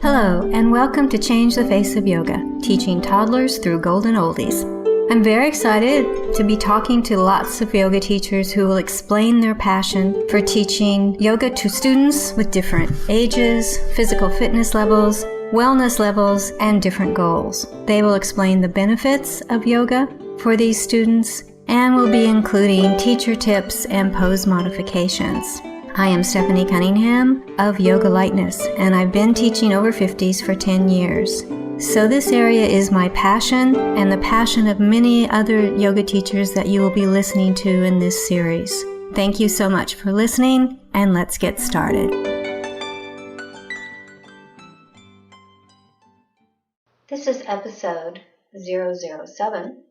Hello, and welcome to Change the Face of Yoga, teaching toddlers through golden oldies. I'm very excited to be talking to lots of yoga teachers who will explain their passion for teaching yoga to students with different ages, physical fitness levels, wellness levels, and different goals. They will explain the benefits of yoga for these students and will be including teacher tips and pose modifications. I am Stephanie Cunningham of Yoga Lightness, and I've been teaching over 50s for 10 years. So this area is my passion and the passion of many other yoga teachers that you will be listening to in this series. Thank you so much for listening, and let's get started. This is episode 007,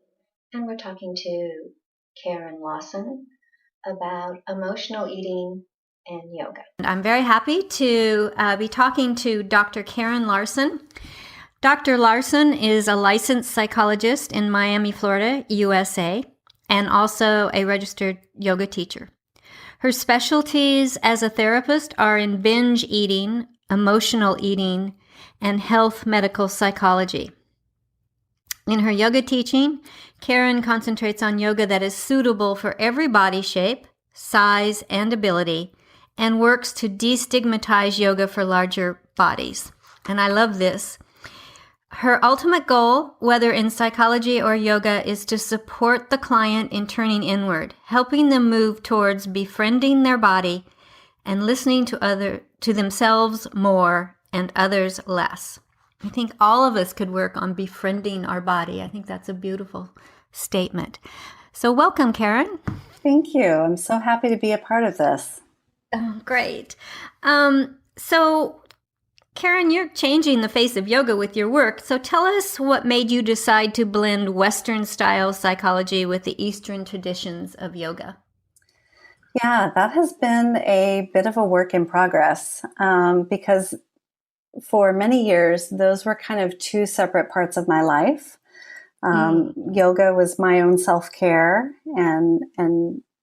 and we're talking to Karin Lawson about emotional eating and yoga. I'm very happy to be talking to Dr. Karin Lawson. Dr. Lawson is a licensed psychologist in Miami, Florida, USA, and also a registered yoga teacher. Her specialties as a therapist are in binge eating, emotional eating, and health medical psychology. In her yoga teaching, Karin concentrates on yoga that is suitable for every body shape, size, and ability, and works to destigmatize yoga for larger bodies. And I love this. Her ultimate goal, whether in psychology or yoga, is to support the client in turning inward, helping them move towards befriending their body and listening to themselves more and others less. I think all of us could work on befriending our body. I think that's a beautiful statement. So welcome, Karin. Thank you. I'm so happy to be a part of this. Oh, great. So, Karin, you're changing the face of yoga with your work. So tell us what made you decide to blend Western-style psychology with the Eastern traditions of yoga. Yeah, that has been a bit of a work in progress because for many years, those were kind of two separate parts of my life. Yoga was my own self-care and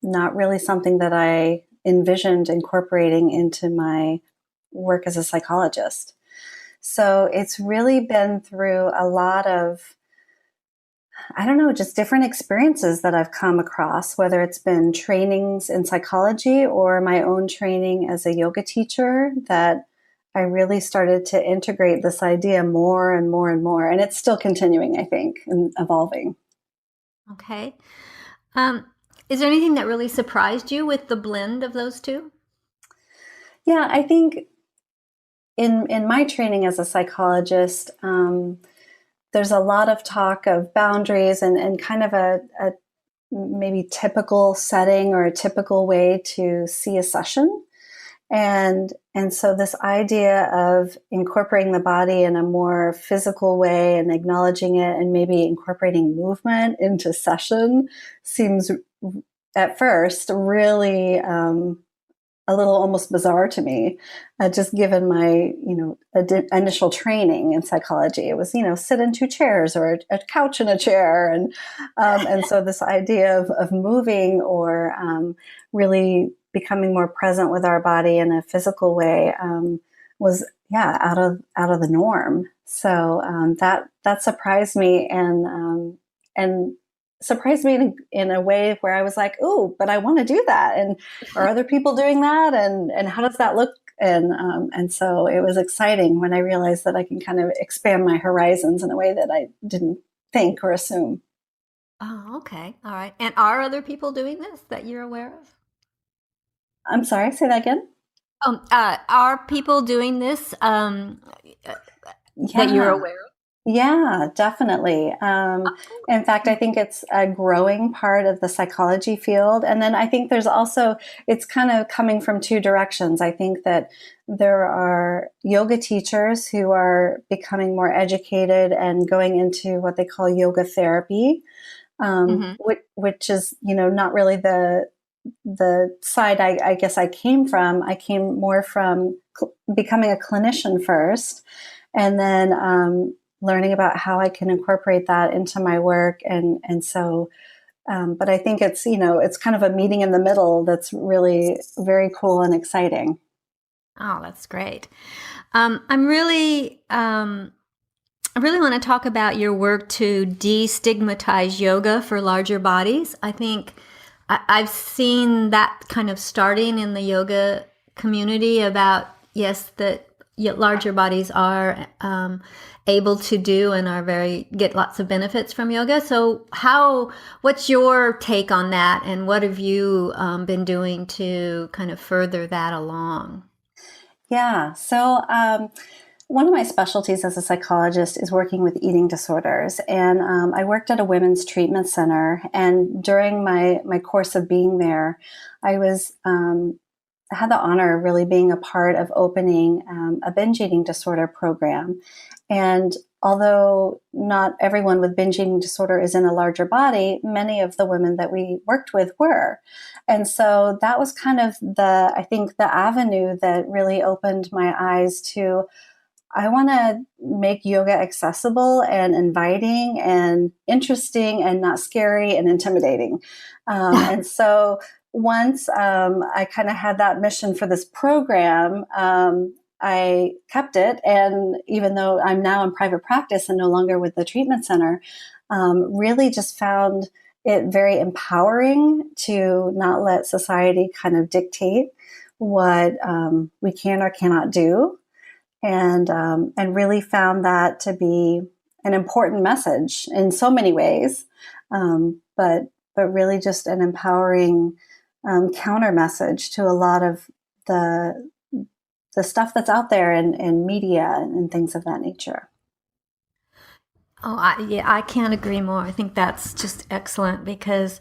not really something that I envisioned incorporating into my work as a psychologist. So it's really been through a lot of, just different experiences that I've come across, whether it's been trainings in psychology or my own training as a yoga teacher, that I really started to integrate this idea more and more and more. And it's still continuing, I think, and evolving. Okay. Is there anything that really surprised you with the blend of those two? Yeah, I think in my training as a psychologist, there's a lot of talk of boundaries and kind of a maybe typical setting or a typical way to see a session. And so this idea of incorporating the body in a more physical way and acknowledging it and maybe incorporating movement into session seems at first really a little almost bizarre to me, just given my, initial training in psychology. It was, sit in two chairs or a couch and a chair. And so this idea of moving or really becoming more present with our body in a physical way was, out of the norm. So that surprised me and surprised me in a way where I was like, "Ooh, but I want to do that." And are other people doing that? And how does that look? And so it was exciting when I realized that I can kind of expand my horizons in a way that I didn't think or assume. Oh, okay. All right. And are other people doing this that you're aware of? I'm sorry, say that again. Are people doing this that you're aware of? Yeah, definitely. In fact, I think it's a growing part of the psychology field. And then I think there's also, it's kind of coming from two directions. I think that there are yoga teachers who are becoming more educated and going into what they call yoga therapy, which is, not really the side I guess I came from. I came more from becoming a clinician first, and then learning about how I can incorporate that into my work. And so, but I think it's, it's kind of a meeting in the middle that's really very cool and exciting. Oh, that's great. I'm really, I really want to talk about your work to destigmatize yoga for larger bodies. I think I've seen that kind of starting in the yoga community about, yes, that larger bodies are able to do and are get lots of benefits from yoga. So what's your take on that, and what have you been doing to kind of further that along? Yeah. So, one of my specialties as a psychologist is working with eating disorders. And I worked at a women's treatment center. And during my course of being there, I had the honor of really being a part of opening a binge eating disorder program. And although not everyone with binge eating disorder is in a larger body, many of the women that we worked with were. And so that was kind of I think the avenue that really opened my eyes to, I want to make yoga accessible and inviting and interesting and not scary and intimidating. And so once I kind of had that mission for this program, I kept it. And even though I'm now in private practice and no longer with the treatment center, really just found it very empowering to not let society kind of dictate what we can or cannot do. And really found that to be an important message in so many ways, but really just an empowering counter message to a lot of the stuff that's out there in media and things of that nature. Oh, I can't agree more. I think that's just excellent because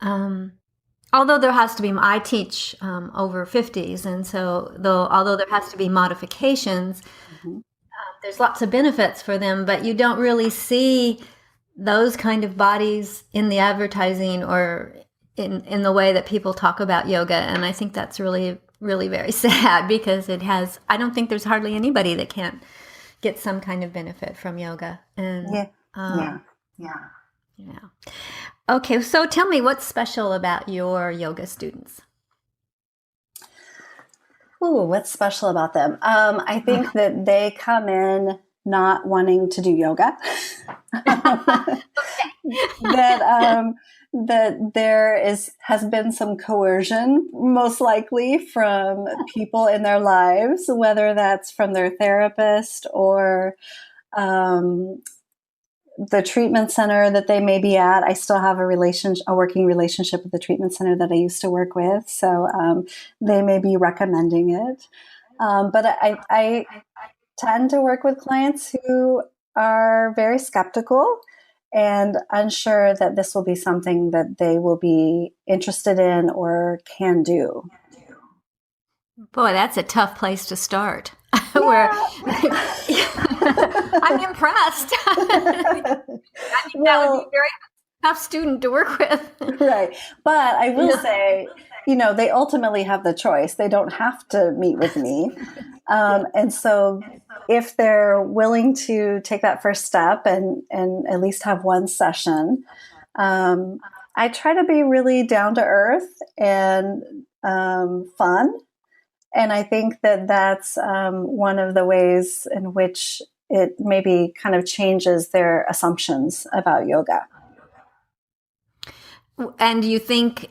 although there has to be, I teach over 50s, and so although there has to be modifications, mm-hmm. There's lots of benefits for them, but you don't really see those kind of bodies in the advertising or in the way that people talk about yoga. And I think that's really, really very sad because I don't think there's hardly anybody that can't get some kind of benefit from yoga. And yeah. Okay, so tell me, what's special about your yoga students? Ooh, what's special about them? I think that they come in not wanting to do yoga. That there has been some coercion, most likely from people in their lives, whether that's from their therapist or the treatment center that they may be at. I still have a working relationship with the treatment center that I used to work with. So they may be recommending it. But I tend to work with clients who are very skeptical and unsure that this will be something that they will be interested in or can do. Boy, that's a tough place to start. Yeah. Where I'm impressed. I think that would be a very tough student to work with. Right. But I will say, they ultimately have the choice. They don't have to meet with me. And so if they're willing to take that first step and at least have one session, I try to be really down to earth and fun. And I think that that's one of the ways in which it maybe kind of changes their assumptions about yoga. And do you think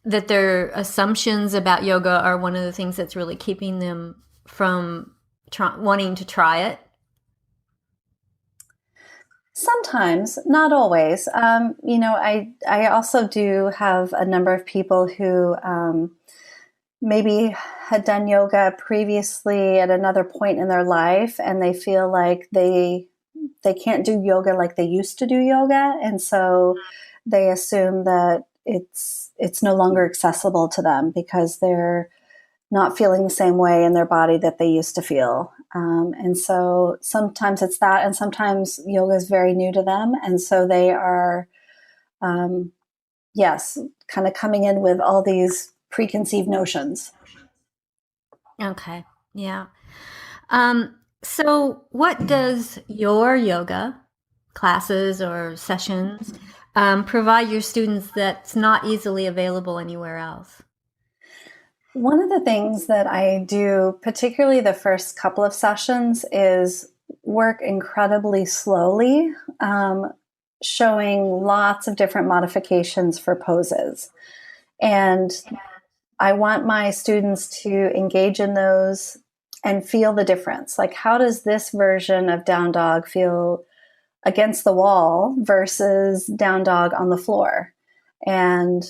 that their assumptions about yoga are one of the things that's really keeping them from wanting to try it? Sometimes, not always. I also do have a number of people who maybe had done yoga previously at another point in their life, and they feel like they can't do yoga like they used to do yoga, and so they assume that it's no longer accessible to them because they're not feeling the same way in their body that they used to feel. And so sometimes it's that, and sometimes yoga is very new to them, and so they are, kind of coming in with all these preconceived notions. Okay. Yeah. So what does your yoga classes or sessions provide your students that's not easily available anywhere else? One of the things that I do, particularly the first couple of sessions, is work incredibly slowly, showing lots of different modifications for poses. And I want my students to engage in those and feel the difference. Like, how does this version of down dog feel against the wall versus down dog on the floor? And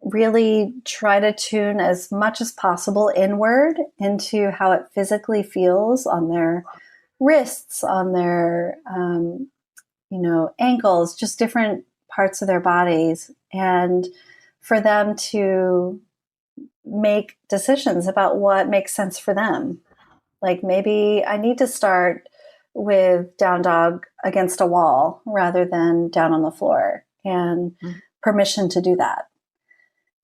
really try to tune as much as possible inward into how it physically feels on their wrists, on their ankles, just different parts of their bodies, and for them to make decisions about what makes sense for them. Like, maybe I need to start with down dog against a wall rather than down on the floor, and permission to do that.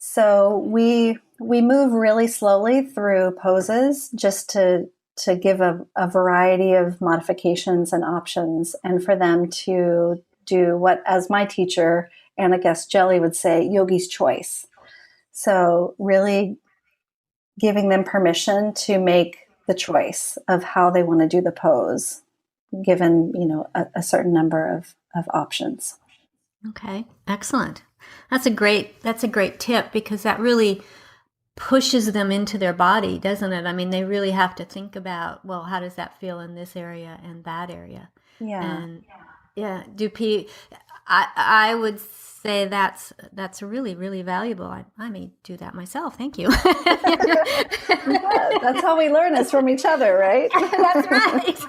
So we move really slowly through poses just to give a variety of modifications and options, and for them to do what, as my teacher, Anna Guest Jelly, would say, yogi's choice. So really giving them permission to make the choice of how they want to do the pose, given, a certain number of options. Okay, excellent. That's a great tip, because that really pushes them into their body, doesn't it? I mean, they really have to think about, well, how does that feel in this area and that area? Yeah. And yeah, I would say that's really, really valuable. I may do that myself. Thank you. Yeah, that's how we learn, is from each other, right? That's right.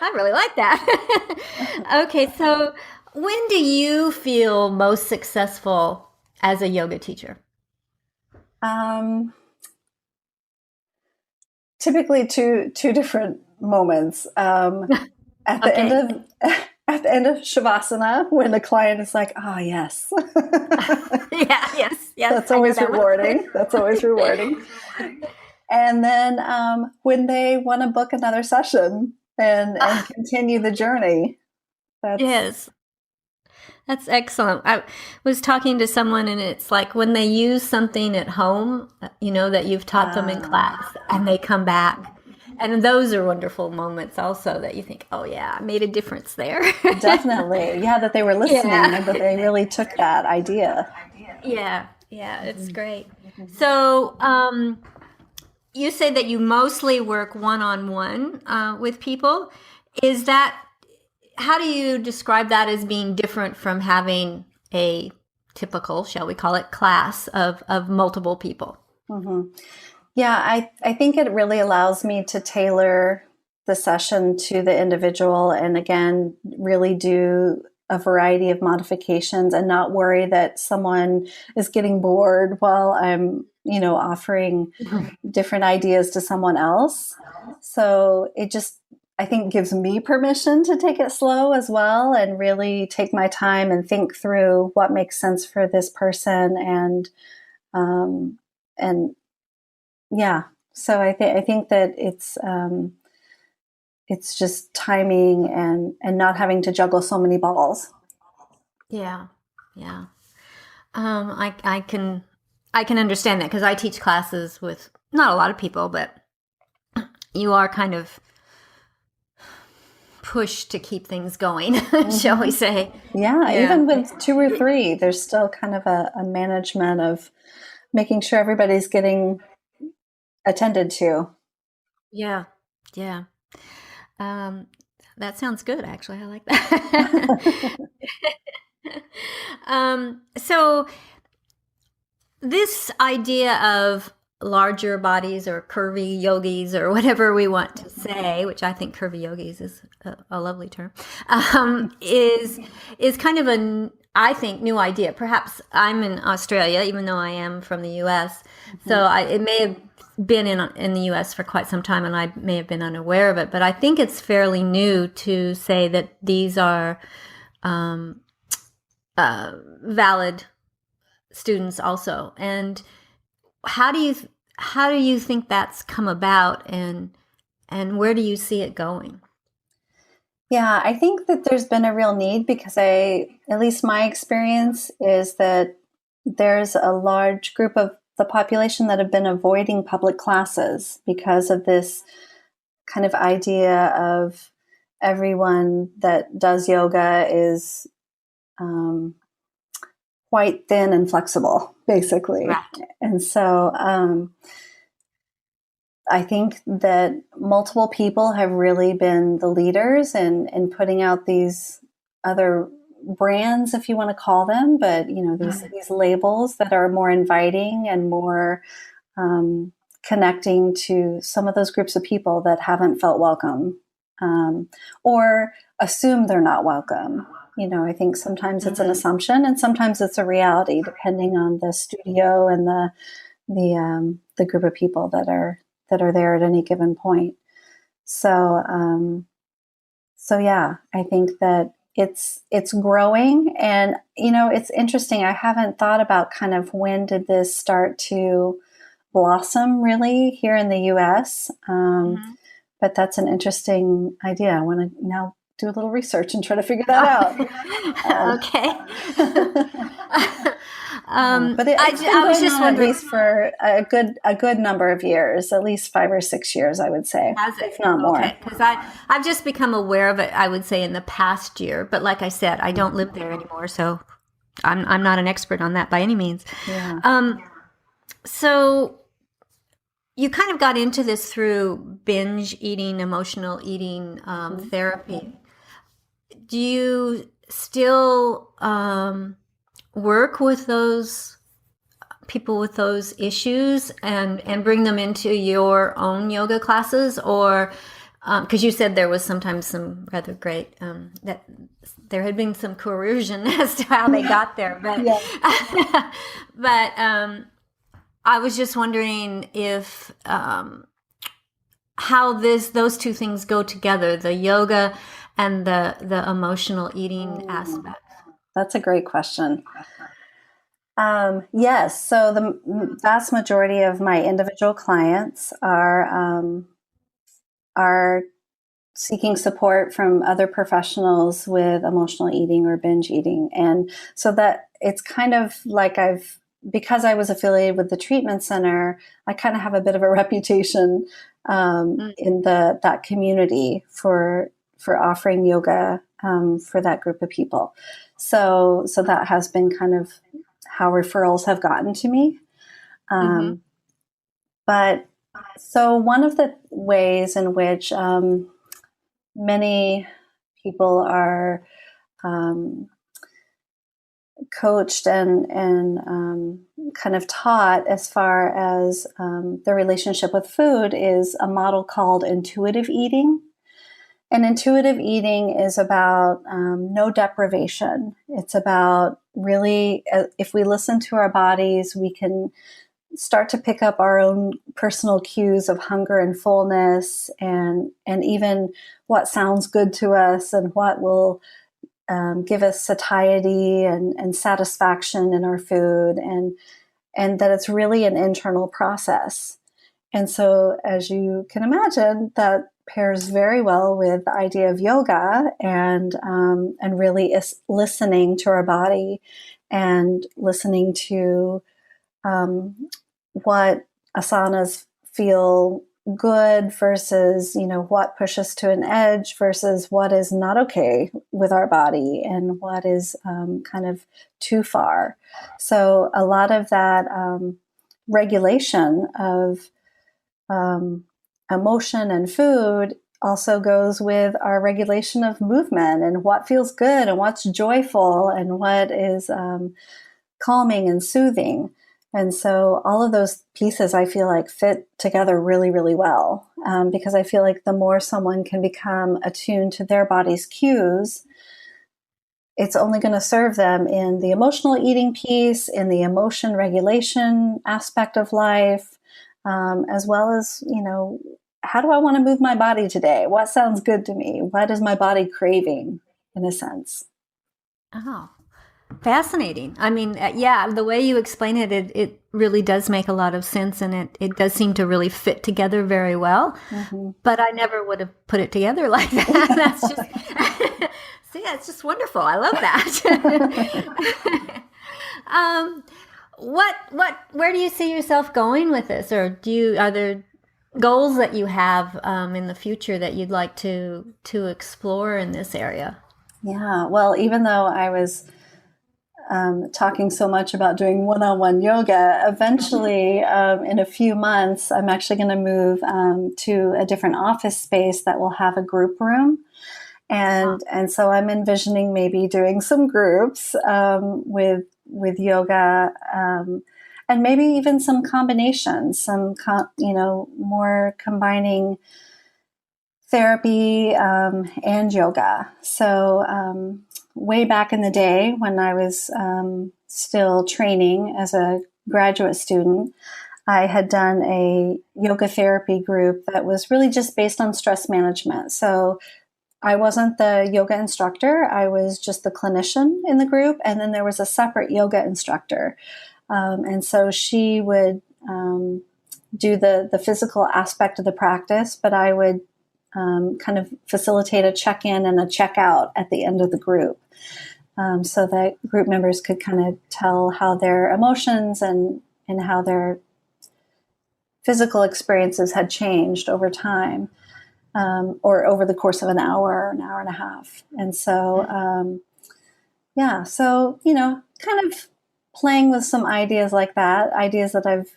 I really like that. Okay, so when do you feel most successful as a yoga teacher? Typically two different moments. At the end of Shavasana, when the client is like, "Ah, oh, yes." yes. That's always rewarding. That's always rewarding. And then when they want to book another session and continue the journey. Yes. That's excellent. I was talking to someone, and it's like when they use something at home, that you've taught them in class, and they come back. And those are wonderful moments also, that you think, oh yeah, I made a difference there. Definitely. Yeah, that they were listening and that they really took that idea. Yeah, it's great. So you say that you mostly work one-on-one with people. How do you describe that as being different from having a typical, shall we call it, class of multiple people? Mm-hmm. Yeah, I think it really allows me to tailor the session to the individual, and again, really do a variety of modifications and not worry that someone is getting bored while I'm, offering different ideas to someone else. So it just, I think, gives me permission to take it slow as well, and really take my time and think through what makes sense for this person. And yeah, so I think that it's just timing and not having to juggle so many balls. Yeah. I can understand that, because I teach classes with not a lot of people, but you are kind of pushed to keep things going, shall we say. Yeah, even with 2 or 3, there's still kind of a management of making sure everybody's getting attended to. Yeah. That sounds good, actually. I like that. So this idea of larger bodies, or curvy yogis, or whatever we want to say, which I think curvy yogis is a lovely term, is kind of I think, new idea. Perhaps I'm in Australia, even though I am from the U.S. Mm-hmm. So it may have been in the U.S. for quite some time, and I may have been unaware of it. But I think it's fairly new to say that these are valid students also. And how do you think that's come about, and where do you see it going? Yeah, I think that there's been a real need, because at least my experience is that there's a large group of the population that have been avoiding public classes because of this kind of idea of everyone that does yoga is quite thin and flexible, basically. Right. And so I think that multiple people have really been the leaders in putting out these other brands, if you want to call them, but these labels that are more inviting and more connecting to some of those groups of people that haven't felt welcome or assume they're not welcome. I think sometimes it's an assumption and sometimes it's a reality, depending on the studio and the group of people that are there at any given point. So yeah, I think that it's growing, and it's interesting. I haven't thought about kind of when did this start to blossom really here in the U.S. But that's an interesting idea. I want to now do a little research and try to figure that out. Okay. But I was just wondering, at least for a good number of years, at least 5 or 6 years, I would say, if not more. Because I've just become aware of it, I would say, in the past year. But like I said, I don't live there anymore, so I'm not an expert on that by any means. Yeah. So you kind of got into this through binge eating, emotional eating therapy. Do you still work with those people with those issues and bring them into your own yoga classes? Or because you said there was sometimes some rather great that there had been some coercion as to how they got there, but but I was just wondering if how those two things go together, the yoga and the emotional eating aspect. That's a great question. Yes. So the vast majority of my individual clients are seeking support from other professionals with emotional eating or binge eating. And so that it's kind of like because I was affiliated with the treatment center, I kind of have a bit of a reputation in that community for offering yoga for that group of people. So that has been kind of how referrals have gotten to me. But so one of the ways in which many people are coached and kind of taught as far as their relationship with food is a model called intuitive eating. And intuitive eating is about no deprivation. It's about really, if we listen to our bodies, we can start to pick up our own personal cues of hunger and fullness, and even what sounds good to us and what will give us satiety and satisfaction in our food, and that it's really an internal process. And so, as you can imagine, that pairs very well with the idea of yoga and really listening to our body and listening to what asanas feel good versus, what pushes to an edge versus what is not okay with our body and what is kind of too far. So a lot of that regulation of emotion and food also goes with our regulation of movement and what feels good and what's joyful and what is calming and soothing. And so all of those pieces I feel like fit together really, really well because I feel like the more someone can become attuned to their body's cues, it's only going to serve them in the emotional eating piece, in the emotion regulation aspect of life, as well as, how do I want to move my body today? What sounds good to me? What is my body craving, in a sense? Oh, fascinating. I mean, the way you explain it, it really does make a lot of sense, and it does seem to really fit together very well. Mm-hmm. But I never would have put it together like that. That's just, see, it's just wonderful. I love that. where do you see yourself going with this? Or are there goals that you have in the future that you'd like to explore in this area? Yeah, well, even though I was talking so much about doing one-on-one yoga, eventually in a few months, I'm actually going to move to a different office space that will have a group room. And so I'm envisioning maybe doing some groups with yoga, and maybe even some combinations, more combining therapy and yoga. So way back in the day when I was still training as a graduate student, I had done a yoga therapy group that was really just based on stress management. So I wasn't the yoga instructor. I was just the clinician in the group. And then there was a separate yoga instructor. And so she would do the physical aspect of the practice, but I would kind of facilitate a check-in and a check-out at the end of the group, so that group members could kind of tell how their emotions and how their physical experiences had changed over time, or over the course of an hour and a half. And so, so, kind of playing with some ideas like that, ideas that I've,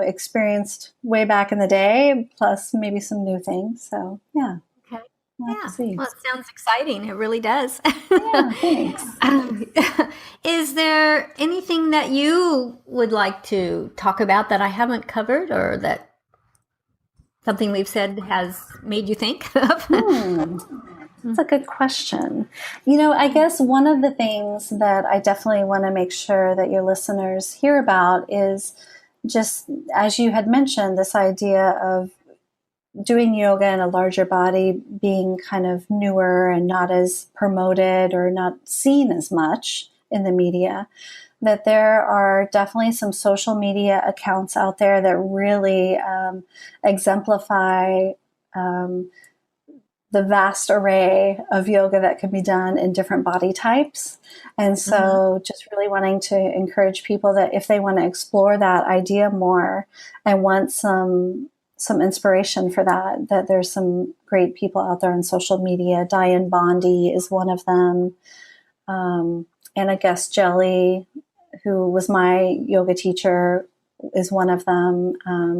experienced way back in the day, plus maybe some new things. So, yeah. Okay. We'll Yeah. see. Well, it sounds exciting. It really does. Yeah, thanks. Is there anything that you would like to talk about that I haven't covered, or that something we've said has made you think of? That's a good question. I guess one of the things that I definitely want to make sure that your listeners hear about is just, as you had mentioned, this idea of doing yoga in a larger body being kind of newer and not as promoted or not seen as much in the media. That there are definitely some social media accounts out there that really exemplify the vast array of yoga that can be done in different body types. And so just really wanting to encourage people that if they want to explore that idea more and want some inspiration for that there's some great people out there on social media. Diane Bondi is one of them. And I guess Jelly, who was my yoga teacher, is one of them.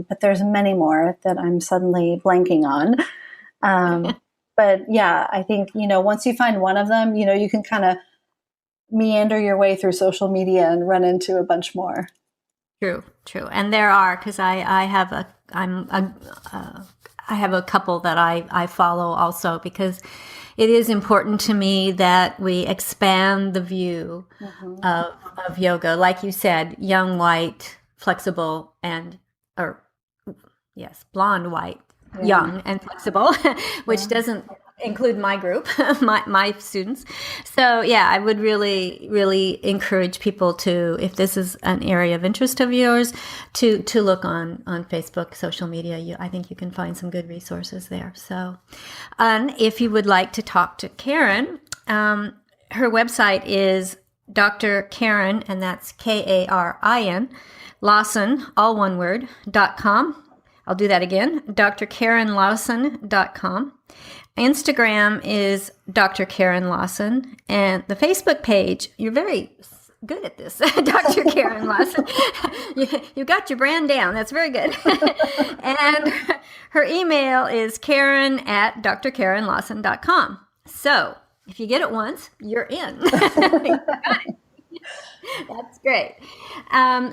But there's many more that I'm suddenly blanking on. But yeah, I think, once you find one of them, you can kind of meander your way through social media and run into a bunch more. True. And there are, because I have a couple that I follow also, because it is important to me that we expand the view of yoga. Like you said, young, white, flexible, blonde, white, young and flexible, which doesn't include my group, my students. So yeah, I would really, really encourage people to, if this is an area of interest of yours, to look on Facebook, social media. I think you can find some good resources there. So, and if you would like to talk to Karin, her website is Dr. Karin, and that's Karin Lawson, all one word, .com. I'll do that again, drkarinlawson.com. Instagram is Dr. Karin Lawson, and the Facebook page, you're very good at this, Dr. Karin Lawson. You got your brand down. That's very good. And her email is Karin@drkarinlawson.com. So if you get it once, you're in. You got it. That's great.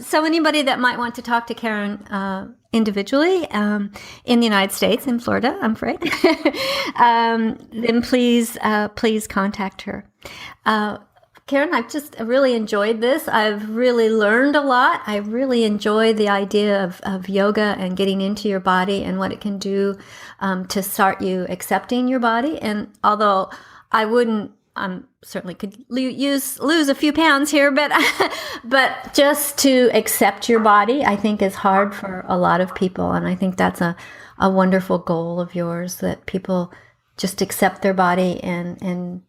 So anybody that might want to talk to Karin individually in the United States, in Florida, I'm afraid, then please contact her. Karin, I've just really enjoyed this. I've really learned a lot. I really enjoy the idea of yoga and getting into your body and what it can do to start you accepting your body. And although I wouldn't, certainly could lose a few pounds here, but just to accept your body, I think is hard for a lot of people. And I think that's a wonderful goal of yours, that people just accept their body and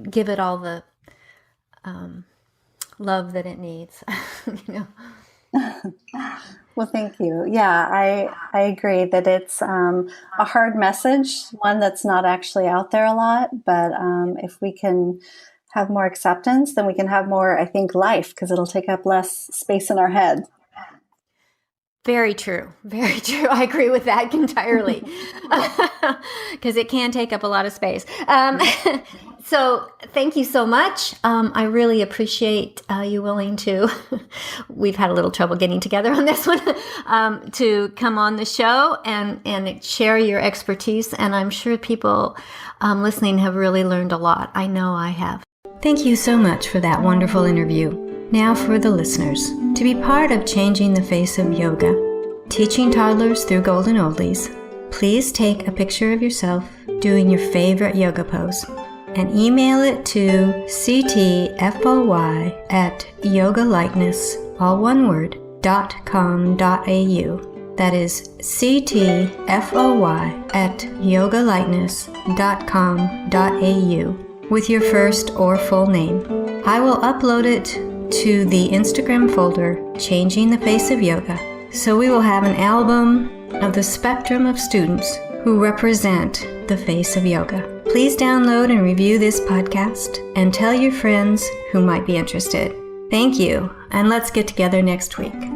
give it all the, love that it needs. you know. Well, thank you. Yeah, I agree that it's a hard message, one that's not actually out there a lot. But if we can have more acceptance, then we can have more, I think, life, because it'll take up less space in our head. Very true. Very true. I agree with that entirely, because it can take up a lot of space. So thank you so much. I really appreciate you willing to, we've had a little trouble getting together on this one, to come on the show and share your expertise. And I'm sure people listening have really learned a lot. I know I have. Thank you so much for that wonderful interview. Now for the listeners. To be part of changing the face of yoga, teaching toddlers through golden oldies, please take a picture of yourself doing your favorite yoga pose and email it to ctfoy@yogalikeness, all one word, .com.au. That is ctfoy@yogalikeness.com.au with your first or full name. I will upload it to the Instagram folder, Changing the Face of Yoga. So we will have an album of the spectrum of students who represent the face of yoga. Please download and review this podcast and tell your friends who might be interested. Thank you, and let's get together next week.